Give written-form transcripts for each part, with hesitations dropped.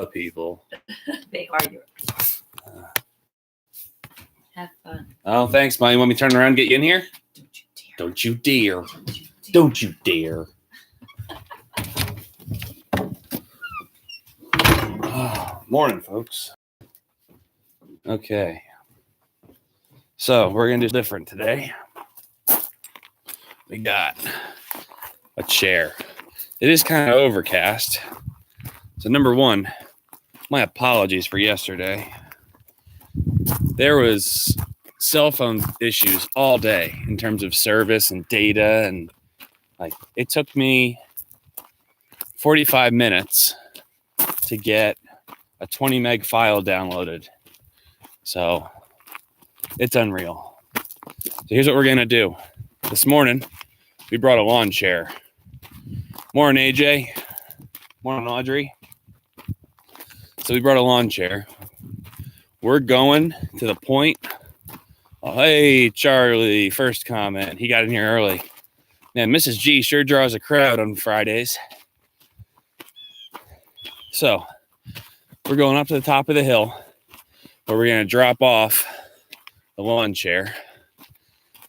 people. They are your people. Have fun. Oh, thanks, Ma. You want me to turn around and get you in here? Don't you dare. Don't you dare. Oh, morning, folks. Okay. So we're going to do different today. We got a chair. It is kind of overcast. So number one, my apologies for yesterday. There was cell phone issues all day in terms of service and data, and like it took me 45 minutes to get a 20 meg file downloaded. So it's unreal. So here's what we're gonna do. This morning we brought a lawn chair. Morning, AJ. Morning, Audrey. So we brought a lawn chair. We're going to the point. Oh, hey, Charlie, first comment. He got in here early. Man, Mrs. G sure draws a crowd on Fridays. So we're going up to the top of the hill where we're going to drop off the lawn chair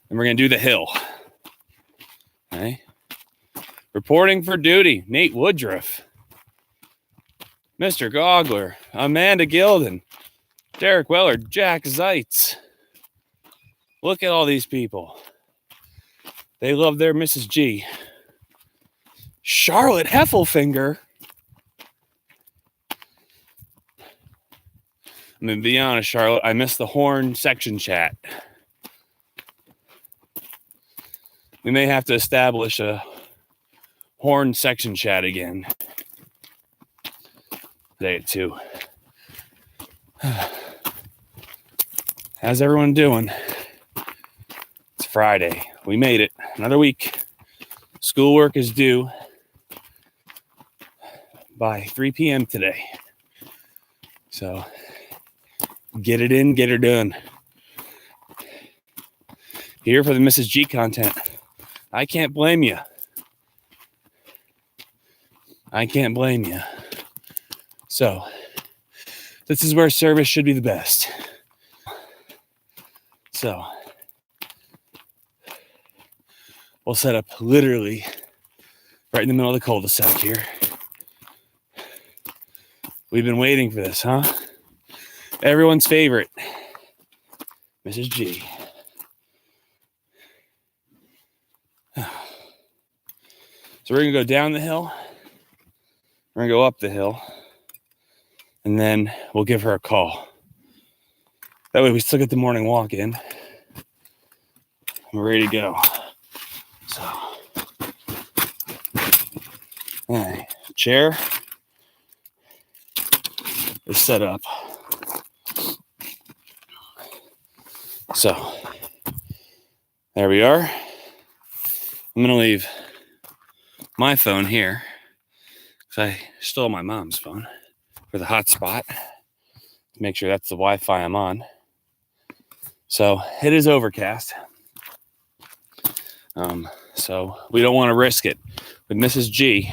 and we're going to do the hill. Okay. Reporting for duty, Nate Woodruff, Mr. Gogler, Amanda Gilden, Derek Weller, Jack Zeitz. Look at all these people. They love their Mrs. G. Charlotte Heffelfinger. I'm going to be honest, Charlotte. I missed the horn section chat. We may have to establish a horn section chat again. Today at 2. How's everyone doing? It's Friday. We made it. Another week. Schoolwork is due by 3 p.m. today. So get it in, get her done. Here for the Mrs. G content. I can't blame you. I can't blame you. So this is where service should be the best. So we'll set up literally right in the middle of the cul-de-sac here. We've been waiting for this, huh? Everyone's favorite, Mrs. G. So we're going to go down the hill. We're going to go up the hill. And then we'll give her a call. That way we still get the morning walk in. We're ready to go. So, all right, chair is set up. So, there we are. I'm going to leave my phone here because I stole my mom's phone for the hotspot. Make sure that's the Wi-Fi I'm on. So it is overcast. So we don't want to risk it. With Mrs. G,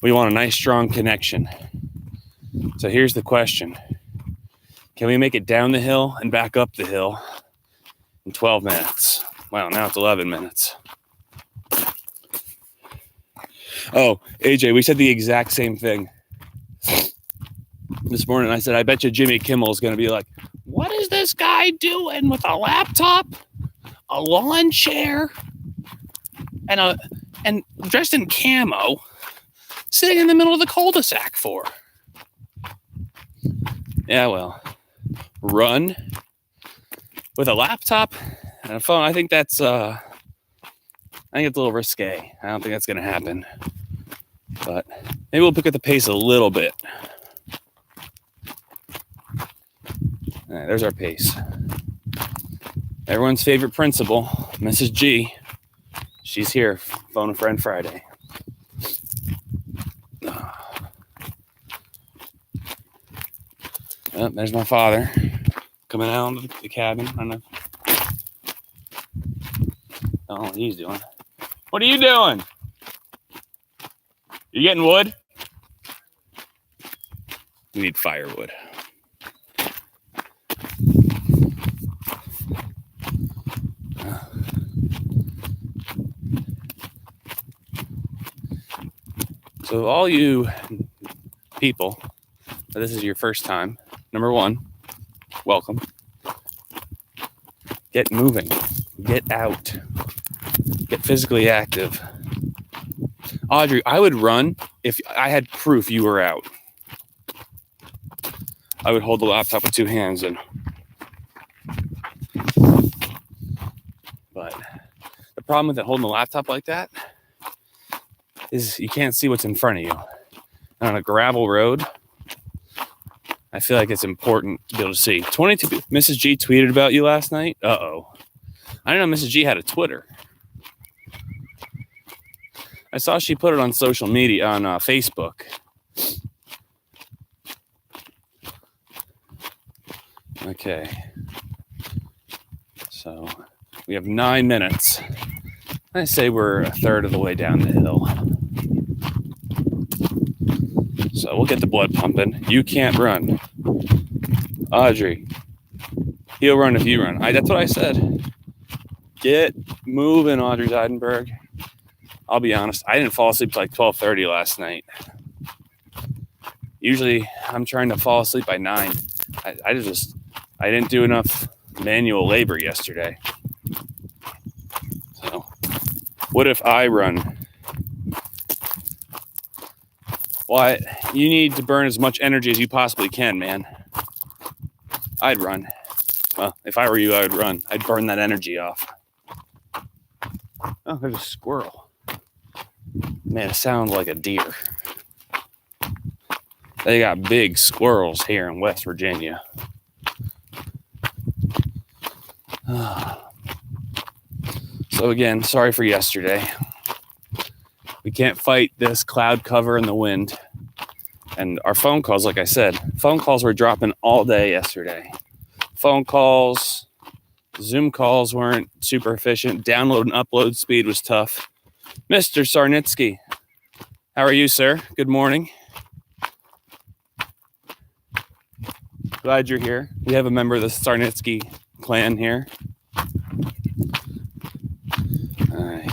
we want a nice, strong connection. So here's the question. Can we make it down the hill and back up the hill in 12 minutes? Well, now it's 11 minutes. Oh, AJ, we said the exact same thing. This morning I said, I bet you Jimmy Kimmel is going to be like, what is this guy doing with a laptop, a lawn chair, and dressed in camo, sitting in the middle of the cul-de-sac for? Yeah, well, run with a laptop and a phone. I think it's a little risque. I don't think that's going to happen. But maybe we'll pick up the pace a little bit. All right, there's our pace. Everyone's favorite principal, Mrs. G. She's here. Phone a friend Friday. Oh, there's my father coming out of the cabin. I don't know what he's doing. What are you doing? You getting wood? We need firewood. So all you people, this is your first time, number one, welcome. Get moving. Get out. Get physically active. Audrey, I would run if I had proof you were out. I would hold the laptop with two hands and. But the problem with holding the laptop like that is you can't see what's in front of you. And on a gravel road, I feel like it's important to be able to see. 22. Mrs. G tweeted about you last night. Uh-oh. I didn't know Mrs. G had a Twitter. I saw she put it on social media, on Facebook. Okay. So we have 9 minutes. I say we're a third of the way down the hill. So we'll get the blood pumping. You can't run. Audrey, he'll run if you run. That's what I said. Get moving, Audrey Zeidenberg. I'll be honest, I didn't fall asleep till like 12:30 last night. Usually I'm trying to fall asleep by 9. I didn't do enough manual labor yesterday. So what if I run? Well, you need to burn as much energy as you possibly can, man. I'd run. Well, if I were you, I would run. I'd burn that energy off. Oh, there's a squirrel. Man, it sounds like a deer. They got big squirrels here in West Virginia. So again, sorry for yesterday. We can't fight this cloud cover and the wind. And our phone calls, like I said, phone calls were dropping all day yesterday. Phone calls, Zoom calls weren't super efficient. Download and upload speed was tough. Mr. Sarnitsky, how are you, sir? Good morning. Glad you're here. We have a member of the Sarnitsky clan here. All right.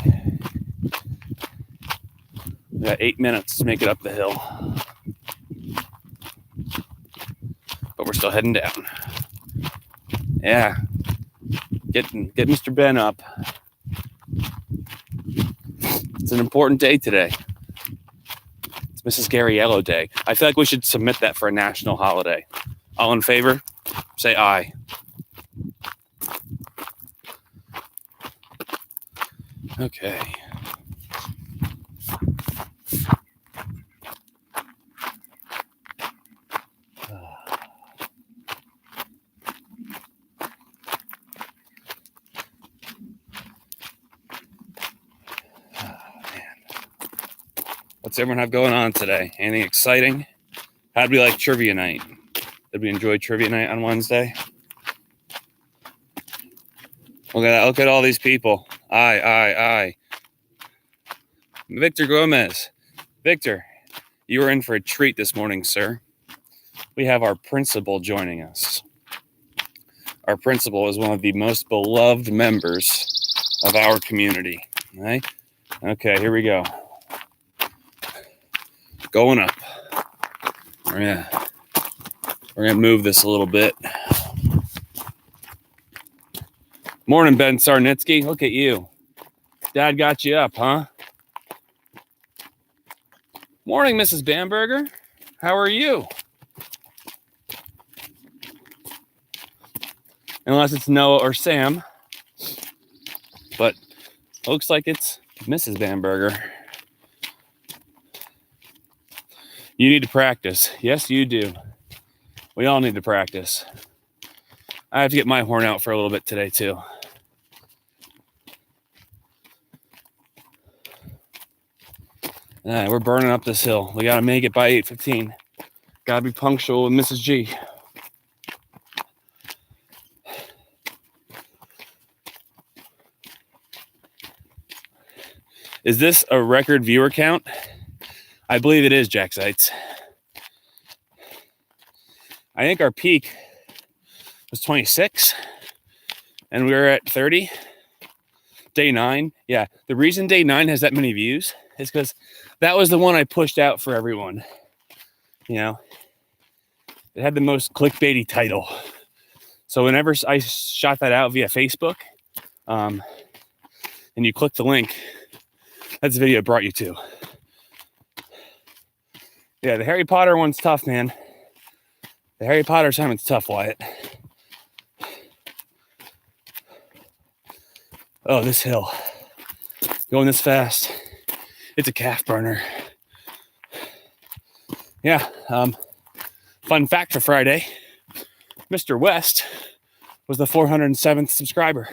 We got 8 minutes to make it up the hill. But we're still heading down. Yeah. Get Mr. Ben up. It's an important day today. It's Mrs. GUARRIELLO Day. I feel like we should submit that for a national holiday. All in favor? Say aye. Okay. What's everyone have going on today? Anything exciting? How'd we like trivia night? Did we enjoy trivia night on Wednesday? Look at that. Look at all these people. Aye. Victor Gomez. Victor, you were in for a treat this morning, sir. We have our principal joining us. Our principal is one of the most beloved members of our community. Right? Okay, here we go. Going up. We're gonna move this a little bit. Morning, Ben Sarnitsky. Look at you. Dad got you up, huh? Morning, Mrs. Bamberger. How are you? Unless it's Noah or Sam. But looks like it's Mrs. Bamberger. You need to practice. Yes, you do. We all need to practice. I have to get my horn out for a little bit today, too. We're burning up this hill. We got to make it by 8:15. Got to be punctual with Mrs. G. Is this a record viewer count? I believe it is, Jack Seitz. I think our peak was 26 and we were at 30. Day 9. Yeah. The reason day 9 has that many views is because that was the one I pushed out for everyone. You know, it had the most clickbaity title. So whenever I shot that out via Facebook, and you click the link, that's the video it brought you to. Yeah, the Harry Potter one's tough, man. The Harry Potter assignment's tough, Wyatt. Oh, this hill. Going this fast. It's a calf burner. Yeah, fun fact for Friday. Mr. West was the 407th subscriber.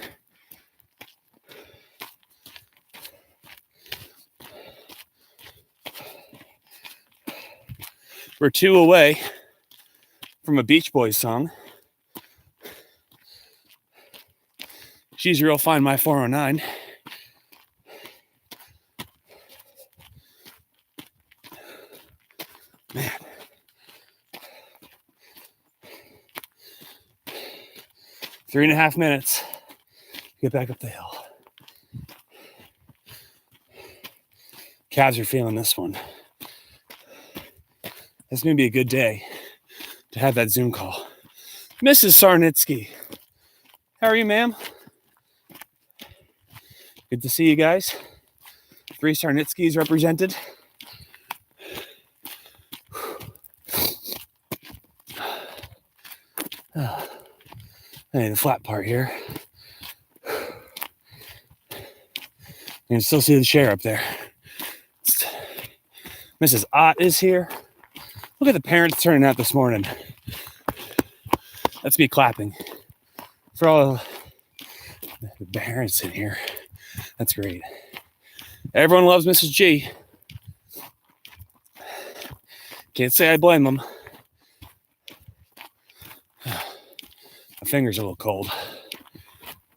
We're 2 away from a Beach Boys song. She's real fine, my 409. Man. 3.5 minutes. Get back up the hill. Calves are feeling this one. It's going to be a good day to have that Zoom call. Mrs. Sarnitsky, how are you, ma'am? Good to see you guys. 3 Sarnitskys represented. Hey, the flat part here. You can still see the chair up there. Mrs. Ott is here. Look at the parents turning out this morning. That's me clapping for all the parents in here. That's great. Everyone loves Mrs. G. Can't say I blame them. My fingers are a little cold.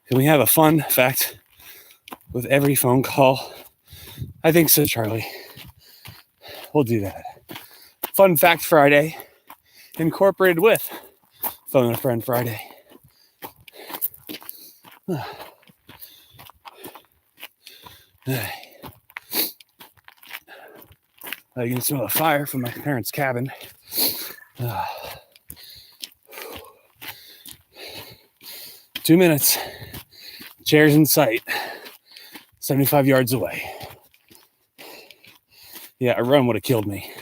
Can we have a fun fact with every phone call? I think so, Charlie. We'll do that. Fun fact Friday, incorporated with Phone a Friend Friday. You can smell the fire from my parents' cabin. 2 minutes. Chairs in sight. 75 yards away. Yeah, a run would have killed me.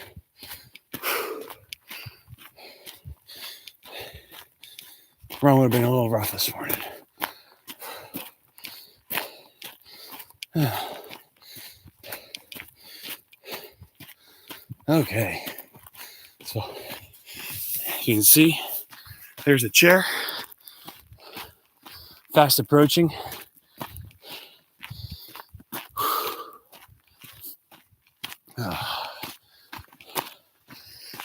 Run would have been a little rough this morning. Okay. So you can see there's a chair. Fast approaching.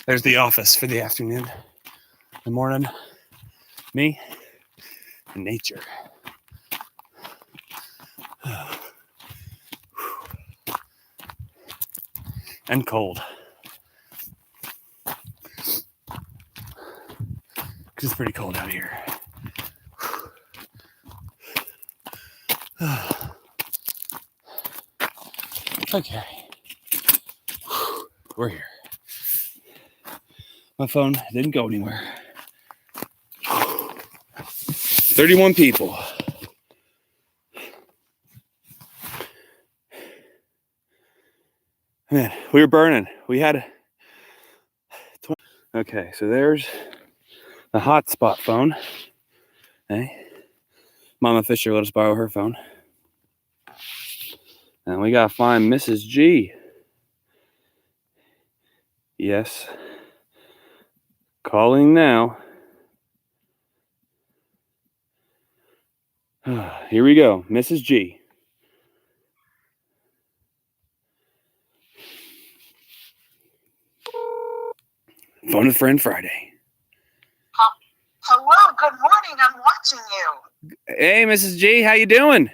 There's the office for the afternoon. The morning, me and nature. And cold. Because it's pretty cold out here. Okay. We're here. My phone didn't go anywhere. 31 people. Man, we were burning. We had 20. Okay, so there's the hotspot phone. Hey, Mama Fisher let us borrow her phone. And we gotta find Mrs. G. Yes. Calling now. Here we go, Mrs. G. Phone a Friend Friday. Hello, good morning. I'm watching you. Hey, Mrs. G, how you doing?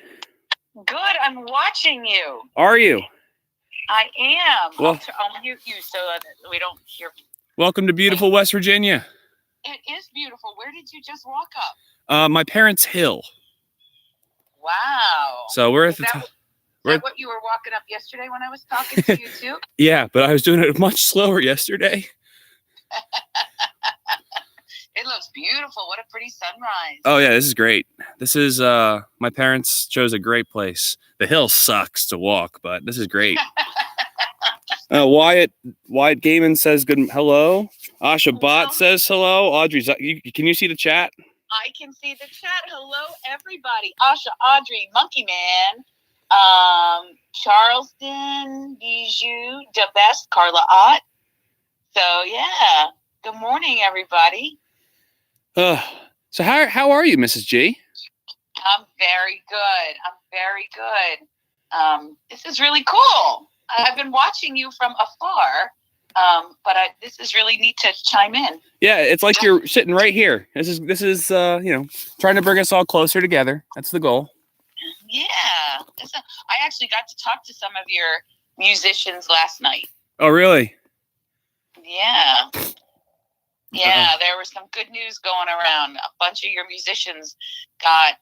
Good, I'm watching you. Are you? I am. Well, I'll mute you so that we don't hear. welcome to beautiful West Virginia. It is beautiful. Where did you just walk up? My parents' hill. Wow. So we're at Is the that, top. is that what you were walking up yesterday when I was talking to you too? Yeah, but I was doing it much slower yesterday. It looks beautiful. What a pretty sunrise. Oh yeah, this is great. This is my parents chose a great place. The hill sucks to walk, but this is great. Wyatt Gaiman says good hello. Asha Bot says hello. Audrey, can you see the chat? I can see the chat. Hello, everybody. Asha, Audrey, Monkey Man, Charleston, Bijou, the best, Carla Ott. So yeah, good morning, everybody. So how are you, Mrs. G? I'm very good. This is really cool. I've been watching you from afar, but this is really neat to chime in. Yeah, it's like you're sitting right here. This is trying to bring us all closer together. That's the goal. Yeah, I actually got to talk to some of your musicians last night. Oh, really? Yeah. Yeah, there was some good news going around. A bunch of your musicians got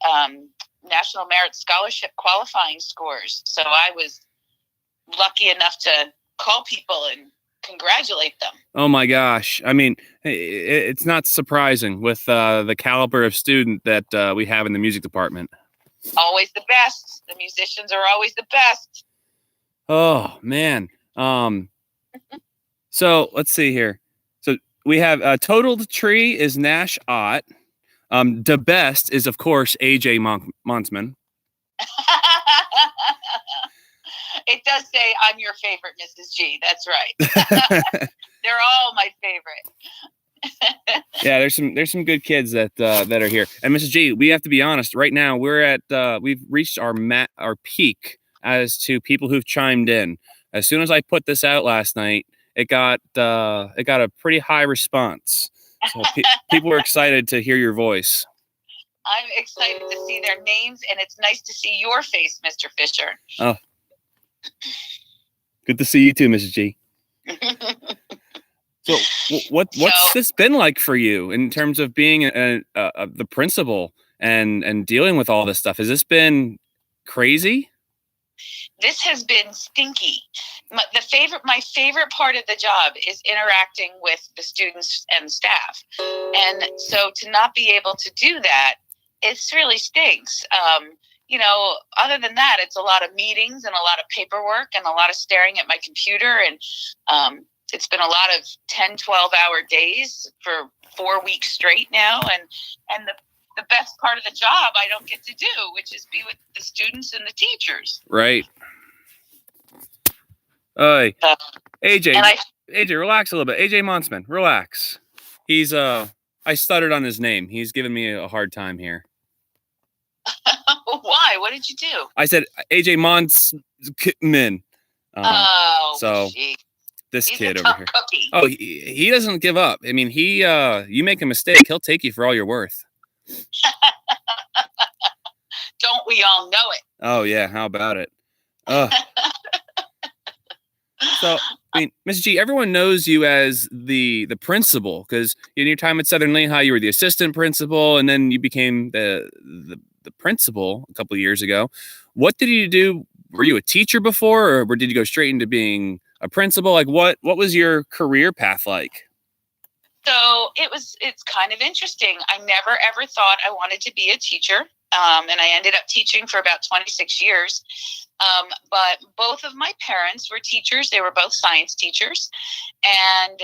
National Merit Scholarship qualifying scores. So I was lucky enough to call people and congratulate them. Oh my gosh. I mean, it's not surprising with the caliber of student that we have in the music department. Always the best. The musicians are always the best. Oh, man. So let's see here. So we have Total Tree is Nash Ott. The best is, of course, AJ Monsman. It does say I'm your favorite, Mrs. G. That's right. They're all my favorite. Yeah, there's some good kids that are here. And Mrs. G, we have to be honest. Right now, we've reached our peak as to people who've chimed in. As soon as I put this out last night, it got a pretty high response. So people are excited to hear your voice. I'm excited to see their names, and it's nice to see your face, Mr. Fisher. Oh, good to see you too, Mrs. G. So, what's this been like for you in terms of being the principal and dealing with all this stuff? Has this been crazy? This has been stinky. My favorite part of the job is interacting with the students and staff. And so to not be able to do that, it's really stinks. Other than that, it's a lot of meetings and a lot of paperwork and a lot of staring at my computer. And it's been a lot of 10, 12-hour days for 4 weeks straight now. And the best part of the job I don't get to do, which is be with the students and the teachers. Right. AJ, relax a little bit. AJ Monsman, relax. He's I stuttered on his name. He's giving me a hard time here. Why? What did you do? I said AJ Monsman. Geez. This He's kid a over tough here. cookie. Oh, he doesn't give up. I mean, you make a mistake, he'll take you for all you're worth. Don't we all know it? Oh yeah, how about it? So, I mean, Mrs. G, everyone knows you as the principal because in your time at Southern Lehigh, you were the assistant principal, and then you became the principal a couple of years ago. What did you do? Were you a teacher before, or did you go straight into being a principal? Like, what was your career path like? So it's kind of interesting. I never ever thought I wanted to be a teacher, and I ended up teaching for about 26 years. But both of my parents were teachers. They were both science teachers. And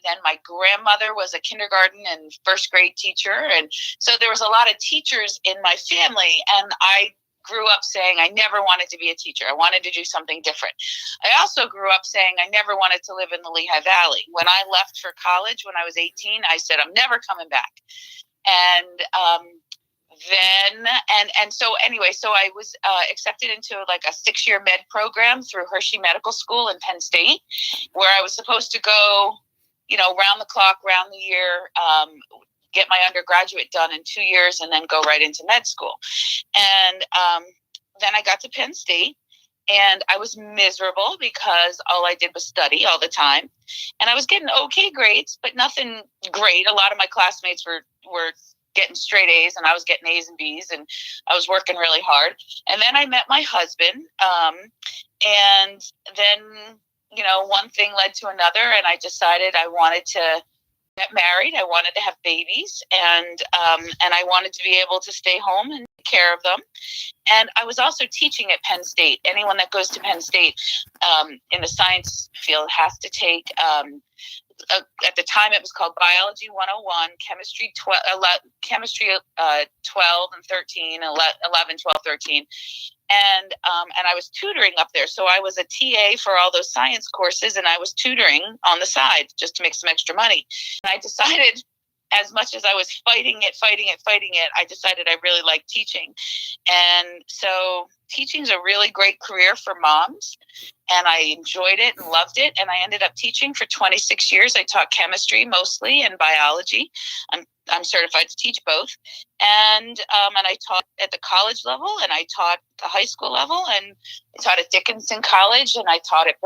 then my grandmother was a kindergarten and first grade teacher. And so there was a lot of teachers in my family. And I grew up saying I never wanted to be a teacher. I wanted to do something different. I also grew up saying I never wanted to live in the Lehigh Valley. When I left for college when I was 18, I said, I'm never coming back. And so I was accepted into like a 6-year med program through Hershey Medical School in Penn State, where I was supposed to go, round the clock, round the year, get my undergraduate done in 2 years and then go right into med school. And then I got to Penn State And I was miserable because all I did was study all the time. And I was getting okay grades, but nothing great. A lot of my classmates were getting straight A's, and I was getting A's and B's, and I was working really hard. And then I met my husband. And then, one thing led to another, and I decided I wanted to get married. I wanted to have babies, and I wanted to be able to stay home and take care of them. And I was also teaching at Penn State. Anyone that goes to Penn State in the science field has to take, at the time it was called Biology 101, Chemistry 12, 12 and 13, 11, 12, 13. And I was tutoring up there. So I was a TA for all those science courses, and I was tutoring on the side just to make some extra money. And I decided, as much as I was fighting it, I decided I really liked teaching. And so teaching's a really great career for moms, and I enjoyed it and loved it. And I ended up teaching for 26 years. I taught chemistry mostly and biology. I'm certified to teach both. And I taught at the college level, and I taught the high school level, and I taught at Dickinson College, and I taught at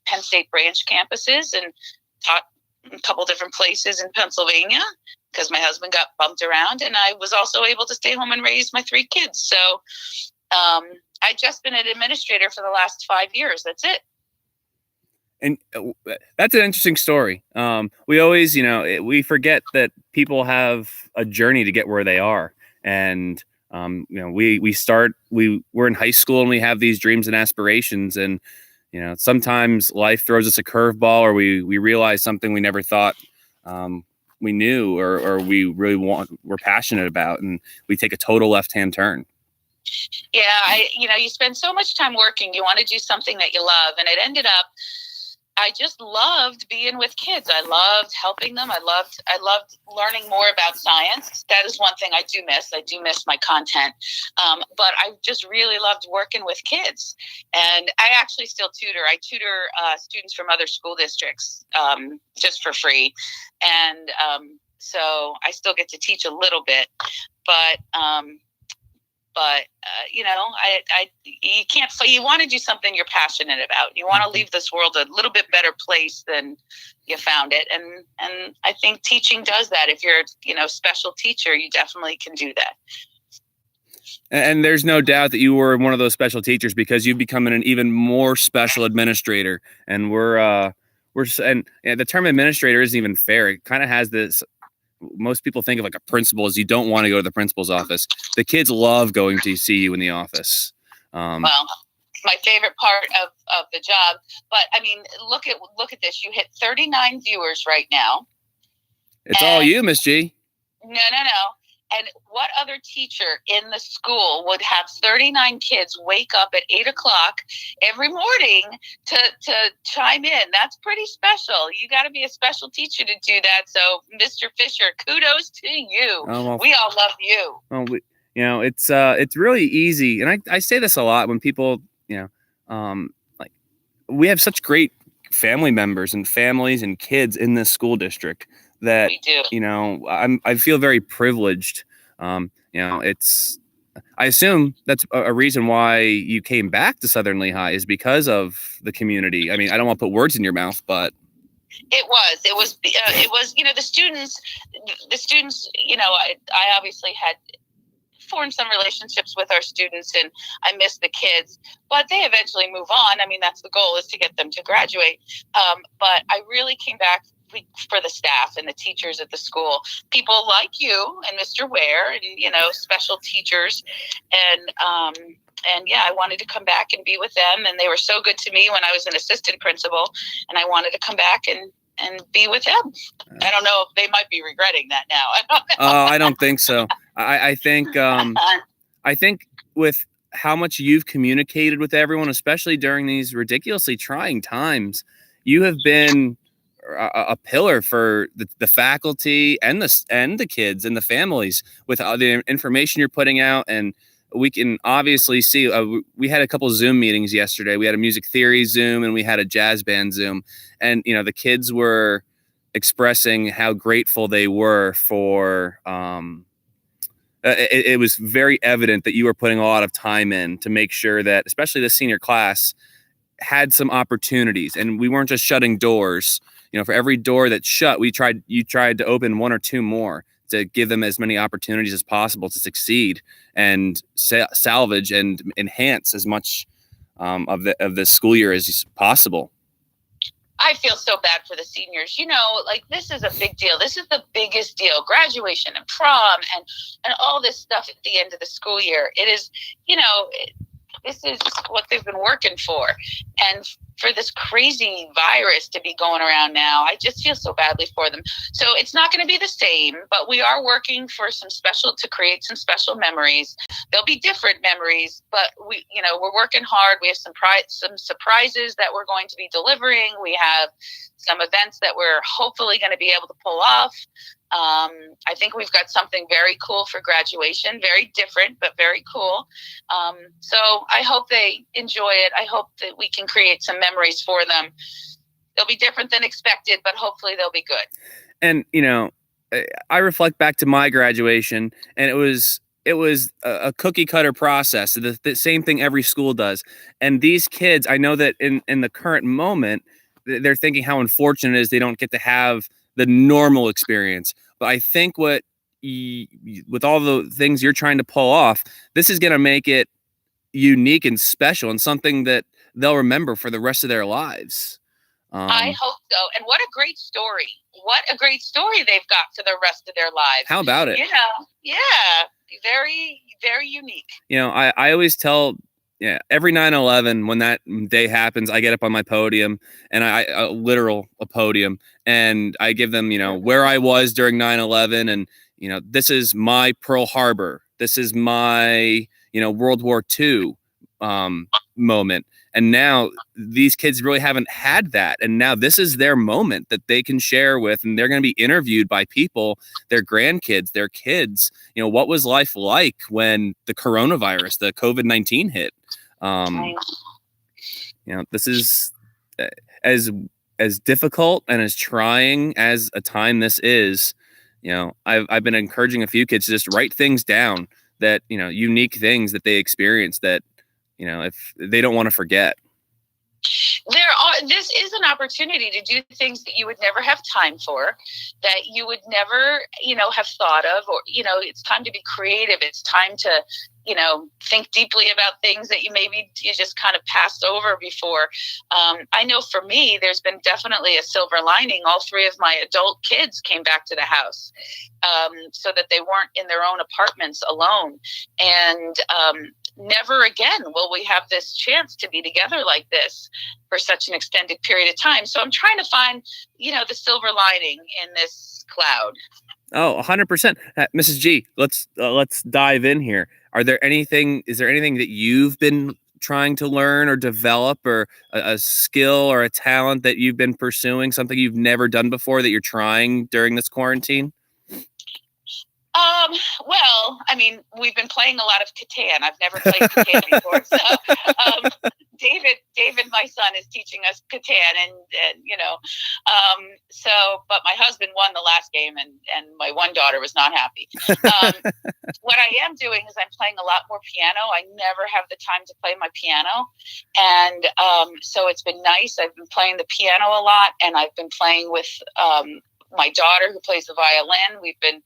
Penn State branch campuses, and taught a couple different places in Pennsylvania because my husband got bumped around, and I was also able to stay home and raise my 3 kids. So I've just been an administrator for the last 5 years. That's it. And that's an interesting story. We always, we forget that people have a journey to get where they are. And, we're in high school and we have these dreams and aspirations. And, sometimes life throws us a curveball, or we realize something we never thought we knew or we really we're passionate about. And we take a total left-hand turn. Yeah. You spend so much time working. You want to do something that you love. And it ended up, I just loved being with kids. I loved helping them. I loved learning more about science. That is one thing I do miss. I do miss my content. But I just really loved working with kids. And I actually still tutor. I tutor students from other school districts just for free. And so I still get to teach a little bit. But you want to do something you're passionate about. You want to leave this world a little bit better place than you found it. And I think teaching does that. If you're, a special teacher, you definitely can do that. And there's no doubt that you were one of those special teachers, because you've become an even more special administrator. And the term administrator isn't even fair. It kind of has this, most people think of like a principal as you don't want to go to the principal's office. The kids love going to see you in the office. Well, my favorite part of the job. But I mean, look at this. You hit 39 viewers right now. It's all you, Miss G. No. And what other teacher in the school would have 39 kids wake up at 8 o'clock every morning to chime in? That's pretty special. You got to be a special teacher to do that. So, Mr. Fisher, kudos to you. Oh, well, we all love you. Well, it's really easy. And I say this a lot when people, like, we have such great family members and families and kids in this school district that, we do. I feel very privileged. I assume that's a reason why you came back to Southern Lehigh, is because of the community. I mean, I don't want to put words in your mouth, but it was, the students, I obviously had formed some relationships with our students, and I miss the kids, but they eventually move on. I mean, that's the goal, is to get them to graduate. But I really came back for the staff and the teachers at the school, people like you and Mr. Ware, and, special teachers. And I wanted to come back and be with them. And they were so good to me when I was an assistant principal, and I wanted to come back and be with them. I don't know if they might be regretting that now. I don't know. Oh, I don't think so. I think with how much you've communicated with everyone, especially during these ridiculously trying times, you have been a pillar for the faculty and the kids and the families with the information you're putting out. And we can obviously see, we had a couple of Zoom meetings yesterday. We had a music theory Zoom and we had a jazz band Zoom, and the kids were expressing how grateful they were for it was very evident that you were putting a lot of time in to make sure that, especially the senior class, had some opportunities, and we weren't just shutting doors. For every door that's shut, you tried to open one or two more to give them as many opportunities as possible to succeed and salvage and enhance as much of the school year as possible. I feel so bad for the seniors. This is a big deal. This is the biggest deal. Graduation and prom and all this stuff at the end of the school year. It is, this is what they've been working for. And for this crazy virus to be going around now, I just feel so badly for them. So it's not going to be the same, but we are working for to create some special memories. There'll be different memories, but we're working hard. We have some surprises that we're going to be delivering. We have some events that we're hopefully going to be able to pull off. I think we've got something very cool for graduation, very different, but very cool. So I hope they enjoy it. I hope that we can create some memories for them. They'll be different than expected, but hopefully they'll be good. And, I reflect back to my graduation, and it was a cookie cutter process. The same thing every school does. And these kids, I know that in the current moment, they're thinking how unfortunate it is they don't get to have the normal experience. But I think with all the things you're trying to pull off, this is going to make it unique and special and something that they'll remember for the rest of their lives. I hope so. And what a great story. What a great story they've got for the rest of their lives. How about it? Yeah. Very, very unique. I always tell, every 9/11, when that day happens, I get up on my podium, and a literal podium, and I give them, where I was during 9/11, and, this is my Pearl Harbor. This is my, World War II moment. And now these kids really haven't had that. And now this is their moment that they can share with, and they're going to be interviewed by people, their grandkids, their kids. What was life like when the coronavirus, the COVID-19 hit? This is as difficult and as trying as a time this is. I've been encouraging a few kids to just write things down that, unique things that they experienced that, if they don't want to forget. This is an opportunity to do things that you would never have time for, that you would never, have thought of, or, it's time to be creative. It's time to, think deeply about things that you just kind of passed over before. I know for me, there's been definitely a silver lining. All three of my adult kids came back to the house, so that they weren't in their own apartments alone. And never again will we have this chance to be together like this for such an extended period of time. So I'm trying to find, the silver lining in this cloud. Oh, 100%. Mrs. G, let's dive in here. Is there anything that you've been trying to learn or develop, or a skill or a talent that you've been pursuing, something you've never done before that you're trying during this quarantine? Well, we've been playing a lot of Catan. I've never played Catan before. So, David, my son, is teaching us Catan, and but my husband won the last game, and my one daughter was not happy. What I am doing is I'm playing a lot more piano. I never have the time to play my piano. And, so it's been nice. I've been playing the piano a lot, and I've been playing with, my daughter who plays the violin. We've been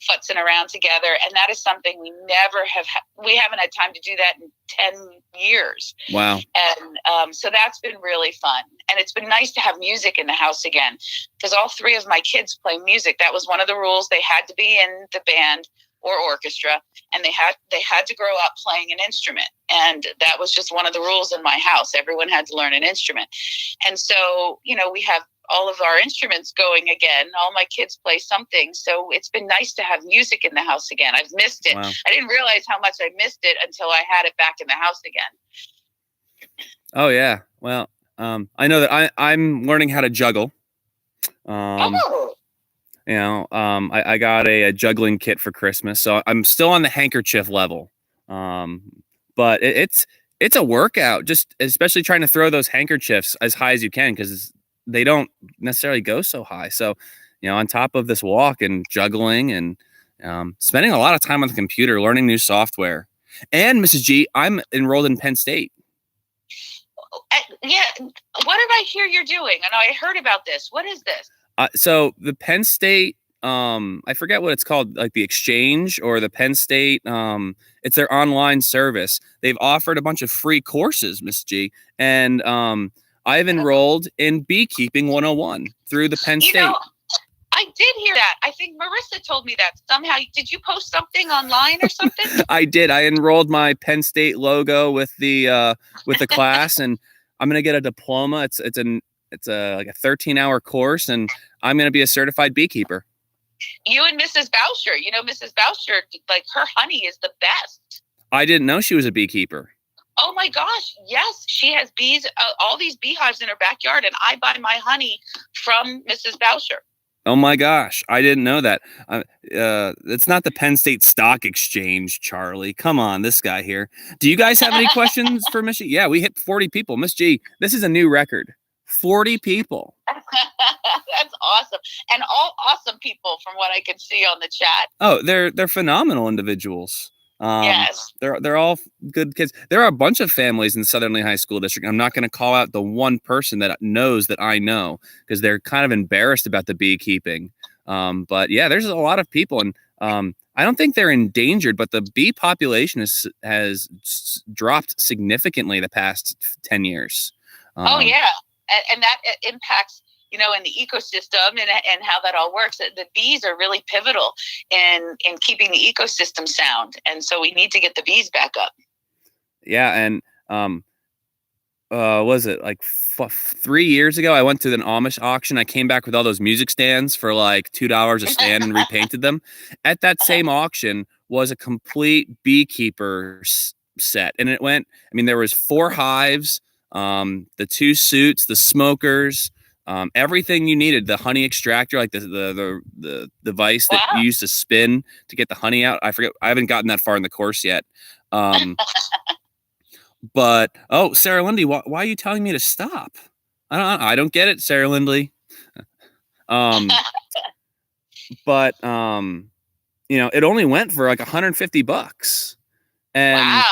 futzing around together, and that is something we haven't had time to do that in 10 years. Wow. And so that's been really fun. And it's been nice to have music in the house again, because all three of my kids play music. That was one of the rules. They had to be in the band or orchestra, and they had to grow up playing an instrument. And that was just one of the rules in my house. Everyone had to learn an instrument. And so, we have all of our instruments going again. All my kids play something. So it's been nice to have music in the house again. I've missed it. Wow. I didn't realize how much I missed it until I had it back in the house again. Oh, yeah. Well, I know that I'm learning how to juggle. I got a juggling kit for Christmas, so I'm still on the handkerchief level. But it's a workout, just especially trying to throw those handkerchiefs as high as you can, because they don't necessarily go so high. So, on top of this walk and juggling and Spending a lot of time on the computer, learning new software. And Mrs. G, I'm enrolled in Penn State. Yeah. What did I hear you're doing? And I heard about this. What is this? So the Penn State, I forget what it's called, like the Exchange or the Penn State. It's their online service. They've offered a bunch of free courses, Miss G, and I've enrolled in Beekeeping 101 through the Penn State. I did hear that. I think Marissa told me that somehow. Did you post something online or something? I did. I enrolled my Penn State logo with the class, and I'm gonna get a diploma. It's like a 13-hour course, and I'm gonna be a certified beekeeper. You and Mrs. Boucher. You know, Mrs. Boucher, like her honey is the best. I didn't know she was a beekeeper. Oh my gosh. Yes. She has bees, all these beehives in her backyard, and I buy my honey from Mrs. Boucher. Oh my gosh, I didn't know that. It's not the Penn State Stock Exchange, Charlie. Come on, this guy here. Do you guys have any questions for Miss G? Yeah, we hit 40 people. Miss G, this is a new record. 40 people. That's awesome. And all awesome people from what I can see on the chat. Oh, they're phenomenal individuals. Yes. They're all good kids. There are a bunch of families in Southern Lee High School District. I'm not going to call out the one person that knows that I know because they're kind of embarrassed about the beekeeping. But yeah, there's a lot of people, and I don't think they're endangered, but the bee population has dropped significantly the past 10 years. Oh yeah, and that impacts, you know, in the ecosystem and how that all works. The bees are really pivotal in keeping the ecosystem sound. And so we need to get the bees back up. Yeah. And was it like 3 years ago? I went to an Amish auction. I came back with all those music stands for like $2 a stand and repainted them. At that same auction was a complete beekeeper set. And it went, I mean, there was 4 hives, the 2 suits, the smokers, everything you needed, the honey extractor, like the device that you used to spin to get the honey out. I forget. I haven't gotten that far in the course yet. But Sarah Lindy, why are you telling me to stop? I don't get it, Sarah Lindy. But you know, it only went for like $150, and wow.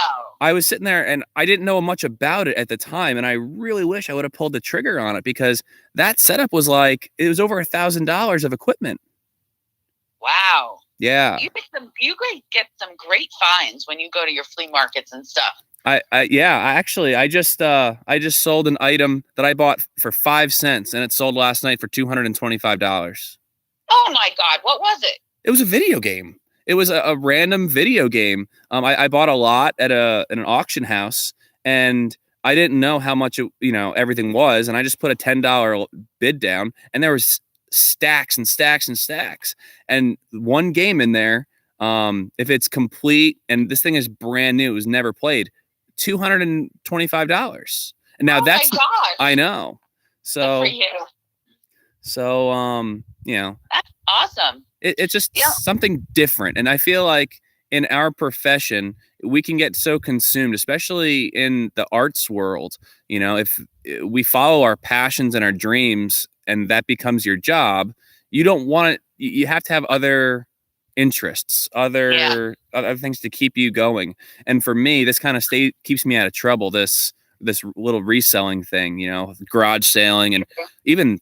I was sitting there and I didn't know much about it at the time. And I really wish I would have pulled the trigger on it because that setup was like, it was over $1,000 of equipment. Wow. Yeah. You get some great finds when you go to your flea markets and stuff. I just sold an item that I bought for 5 cents and it sold last night for $225. Oh my God. What was it? It was a video game. It was a random video game. I bought a lot at an auction house, and I didn't know how much everything was, and I just put a $10 bid down, and there was stacks and stacks and stacks, and one game in there. If it's complete, and this thing is brand new, it was never played, $225. And now that's, my gosh. I know. So, good for you. So that's awesome. It's just something different. And I feel like in our profession, we can get so consumed, especially in the arts world. You know, if we follow our passions and our dreams and that becomes your job, you don't want it. You have to have other interests, other things to keep you going. And for me, this kind of keeps me out of trouble. This little reselling thing, garage sailing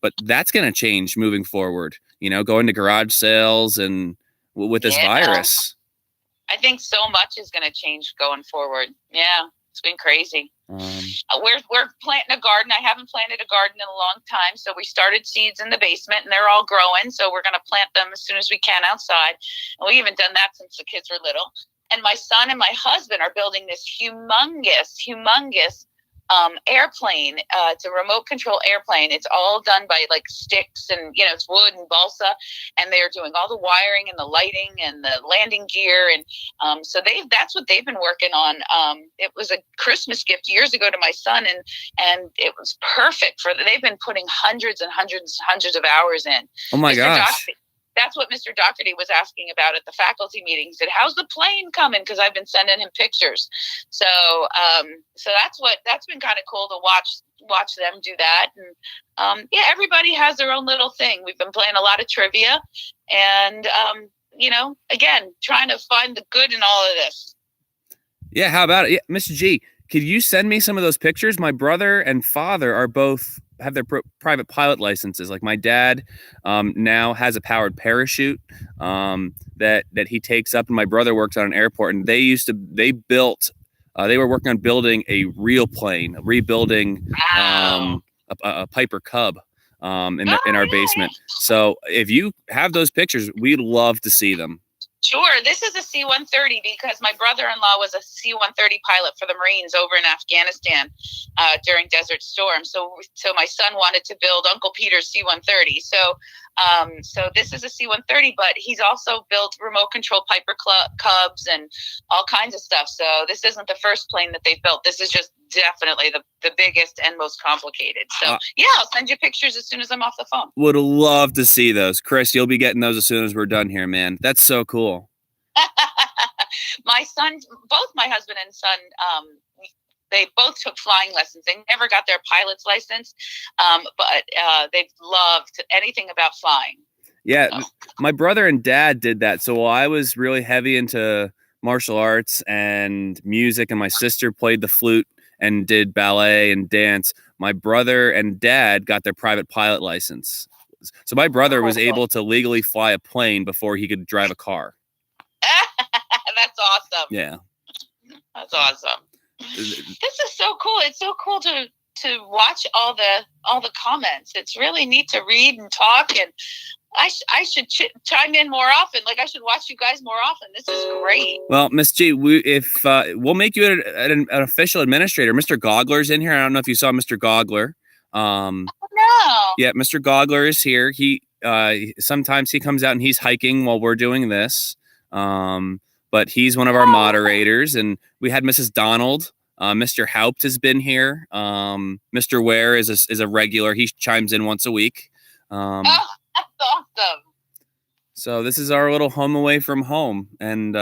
but that's going to change moving forward, going to garage sales and with this virus. I think so much is going to change going forward. Yeah. It's been crazy. We're planting a garden. I haven't planted a garden in a long time. So we started seeds in the basement and they're all growing. So we're going to plant them as soon as we can outside. And we haven't done that since the kids were little. And my son and my husband are building this humongous airplane. It's a remote control airplane. It's all done by like sticks and it's wood and balsa, and they're doing all the wiring and the lighting and the landing gear, and so that's what they've been working on. It was a Christmas gift years ago to my son, and it was perfect they've been putting hundreds and hundreds and hundreds of hours in. Oh my gosh. That's what Mr. Doherty was asking about at the faculty meeting. He said, "How's the plane coming?" Because I've been sending him pictures. So that's been kind of cool to watch them do that. And everybody has their own little thing. We've been playing a lot of trivia, and again, trying to find the good in all of this. Yeah, how about it? Yeah, Mr. G, could you send me some of those pictures? My brother and father are both have their private pilot licenses. Like my dad now has a powered parachute that he takes up, and my brother works on an airport. And they were working on building a real plane, rebuilding Wow. a Piper Cub in our basement. So if you have those pictures, we'd love to see them. Sure. This is a C-130 because my brother-in-law was a C-130 pilot for the Marines over in Afghanistan during Desert Storm. So my son wanted to build Uncle Peter's C-130. So this is a C-130, but he's also built remote control Piper Cubs and all kinds of stuff. So this isn't the first plane that they've built. This is just definitely the biggest and most complicated. So yeah, I'll send you pictures as soon as I'm off the phone. Would love to see those. Chris, you'll be getting those as soon as we're done here, man. That's so cool. My son, both my husband and son, they both took flying lessons. They never got their pilot's license, but they've loved anything about flying. Yeah, so. My brother and dad did that. So while I was really heavy into martial arts and music, and my sister played the flute and did ballet and dance, my brother and dad got their private pilot license. So my brother was able to legally fly a plane before he could drive a car. That's awesome. Yeah. That's awesome. This is so cool. It's so cool to watch all the comments. It's really neat to read and talk, and I should chime in more often. Like I should watch you guys more often. This is great. Well, Miss G, we'll make you an official administrator. Mr. Gogler's in here. I don't know if you saw Mr. Gogler. No. Yeah, Mr. Gogler is here. He sometimes he comes out and he's hiking while we're doing this. But he's one of our moderators, and we had Mrs. Donald. Mr. Haupt has been here. Mr. Ware is a regular. He chimes in once a week. That's awesome. So this is our little home away from home, and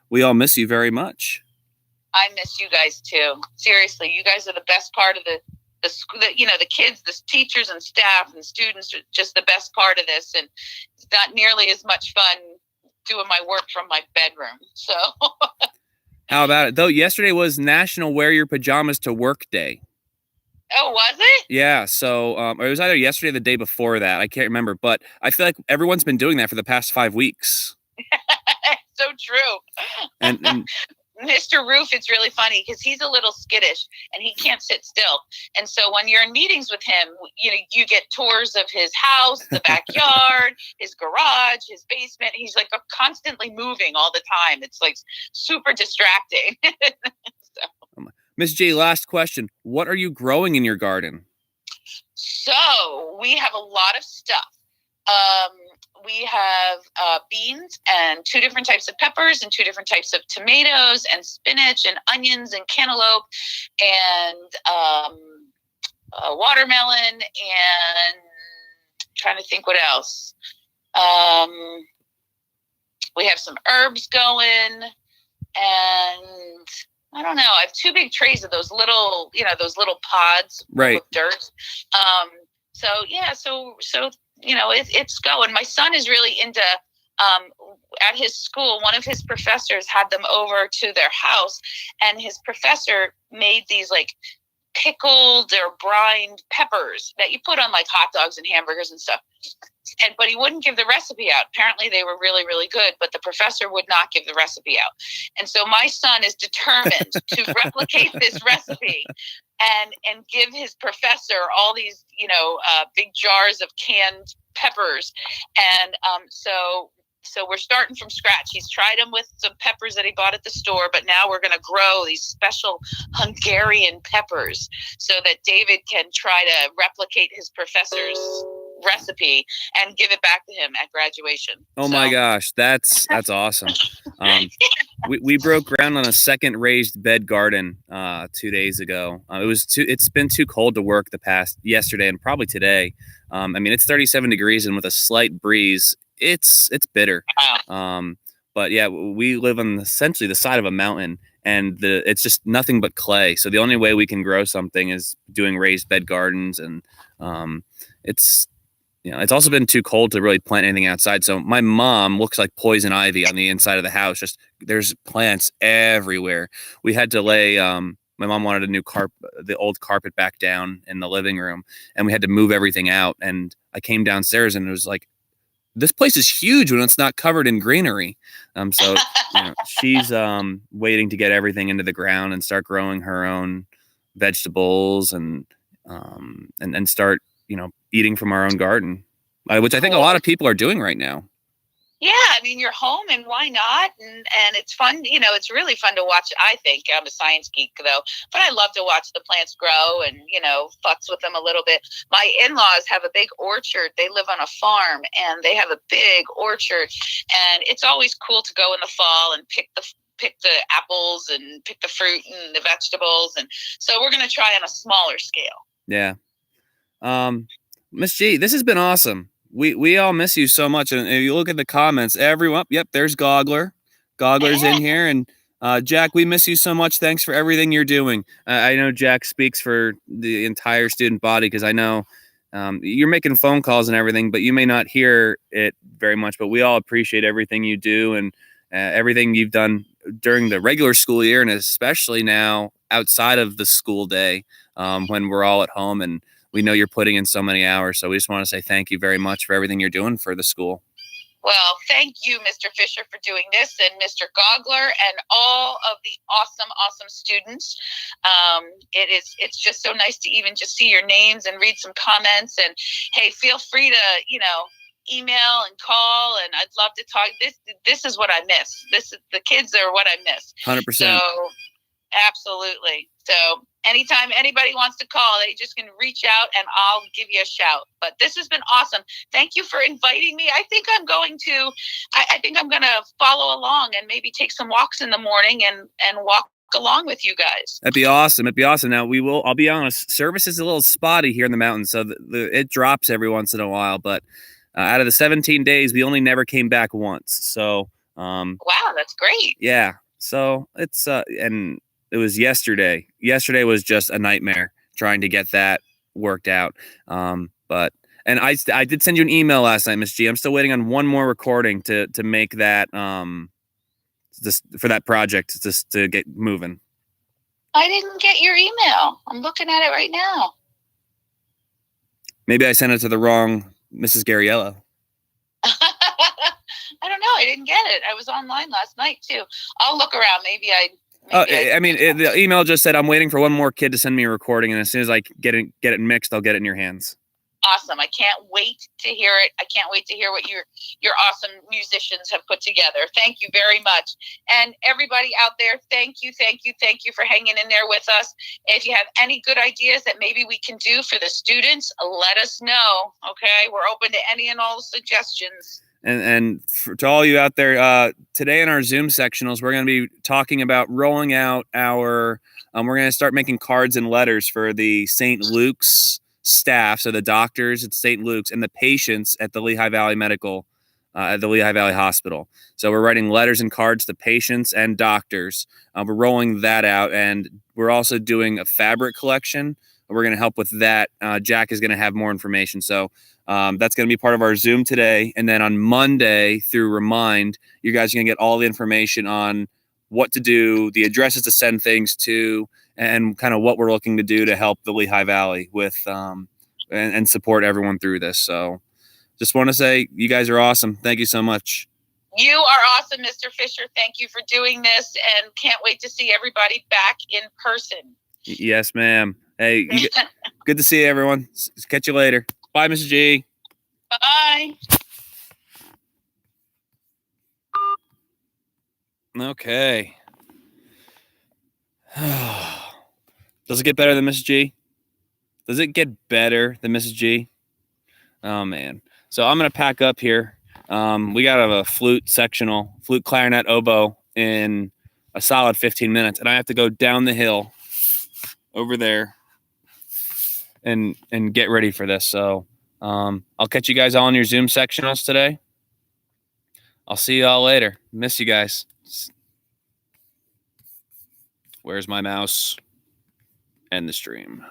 we all miss you very much. I miss you guys too. Seriously, you guys are the best part of the school. The kids, the teachers and staff and students are just the best part of this, and it's not nearly as much fun doing my work from my bedroom. So how about it though? Yesterday was National Wear Your Pajamas to Work Day. Oh, was it? Yeah. So it was either yesterday or the day before that. I can't remember, but I feel like everyone's been doing that for the past 5 weeks. So true. And Mr. Roof, it's really funny because he's a little skittish and he can't sit still. And so when you're in meetings with him, you get tours of his house, the backyard, his garage, his basement. He's like constantly moving all the time. It's like super distracting. So. Miss J, last question. What are you growing in your garden? So we have a lot of stuff. We have beans and 2 different types of peppers and 2 different types of tomatoes and spinach and onions and cantaloupe and watermelon and trying to think what else. We have some herbs going, and I don't know. I have 2 big trays of those little pods right. With dirt. So it's going. My son is really into, at his school, one of his professors had them over to their house, and his professor made these like pickled or brined peppers that you put on like hot dogs and hamburgers and stuff. But he wouldn't give the recipe out. Apparently they were really, really good, but the professor would not give the recipe out. And so my son is determined to replicate this recipe and give his professor all these, big jars of canned peppers. And so we're starting from scratch. He's tried them with some peppers that he bought at the store, but now we're going to grow these special Hungarian peppers so that David can try to replicate his professor's recipe and give it back to him at graduation. Oh my gosh, that's awesome. We broke ground on a second raised bed garden 2 days ago. It's been too cold to work yesterday and probably today. It's 37 degrees and with a slight breeze, it's bitter. But yeah, we live on essentially the side of a mountain, and it's just nothing but clay. So the only way we can grow something is doing raised bed gardens, and it's also been too cold to really plant anything outside. So my mom looks like poison ivy on the inside of the house. Just there's plants everywhere. We had to lay. My mom wanted a new the old carpet back down in the living room, and we had to move everything out. And I came downstairs, and it was like, this place is huge when it's not covered in greenery. So she's waiting to get everything into the ground and start growing her own vegetables and start eating from our own garden, which I think a lot of people are doing right now. Yeah, I mean, you're home, and why not? And it's fun. It's really fun to watch. I think I'm a science geek, though, but I love to watch the plants grow and, futz with them a little bit. My in-laws have a big orchard. They live on a farm, and they have a big orchard. And it's always cool to go in the fall and pick the apples and pick the fruit and the vegetables. And so we're going to try on a smaller scale. Yeah. Miss G, this has been awesome. We all miss you so much. And if you look at the comments, everyone, yep, there's Goggler. Goggler's in here. And Jack, we miss you so much. Thanks for everything you're doing. I know Jack speaks for the entire student body because I know you're making phone calls and everything, but you may not hear it very much. But we all appreciate everything you do and everything you've done during the regular school year, and especially now outside of the school day when we're all at home. And we know you're putting in so many hours. So we just want to say thank you very much for everything you're doing for the school. Well, thank you, Mr. Fisher, for doing this, and Mr. Goggler, and all of the awesome students. It's just so nice to even just see your names and read some comments. And hey, feel free to, email and call, and I'd love to talk. This is what I miss. The kids are what I miss. 100%. So absolutely. So anytime anybody wants to call, they just can reach out and I'll give you a shout. But this has been awesome. Thank you for inviting me. I think I'm going to follow along and maybe take some walks in the morning and walk along with you guys. That'd be awesome. Now I'll be honest, service is a little spotty here in the mountains. So it drops every once in a while, but out of the 17 days, we only never came back once. So, wow, that's great. Yeah. So it's, and it was yesterday. Yesterday was just a nightmare trying to get that worked out. But I did send you an email last night, Miss G. I'm still waiting on one more recording to make that just for that project just to get moving. I didn't get your email. I'm looking at it right now. Maybe I sent it to the wrong Mrs. GUARRIELLO. I don't know. I didn't get it. I was online last night too. I'll look around. Maybe the email just said, I'm waiting for one more kid to send me a recording, and as soon as I get it mixed, I'll get it in your hands. Awesome. I can't wait to hear it. I can't wait to hear what your awesome musicians have put together. Thank you very much. And everybody out there, thank you for hanging in there with us. If you have any good ideas that maybe we can do for the students, let us know. Okay. We're open to any and all suggestions. And to all you out there, today in our Zoom sectionals, we're going to be talking about rolling out we're going to start making cards and letters for the St. Luke's staff, so the doctors at St. Luke's and the patients at the Lehigh Valley at the Lehigh Valley Hospital. So we're writing letters and cards to patients and doctors. We're rolling that out, and we're also doing a fabric collection. We're going to help with that. Jack is going to have more information. So that's going to be part of our Zoom today. And then on Monday through Remind, you guys are going to get all the information on what to do, the addresses to send things to, and kind of what we're looking to do to help the Lehigh Valley with and support everyone through this. So just want to say you guys are awesome. Thank you so much. You are awesome, Mr. Fisher. Thank you for doing this, and can't wait to see everybody back in person. Yes, ma'am. Hey, good to see you, everyone. Catch you later. Bye, Mrs. G. Bye. Okay. Does it get better than Mrs. G? Does it get better than Mrs. G? Oh, man. So I'm going to pack up here. We got a flute clarinet, oboe in a solid 15 minutes. And I have to go down the hill over there and get ready for this. So I'll catch you guys all in your Zoom sectionals today. I'll see you all later. Miss you guys. Where's my mouse? End the stream.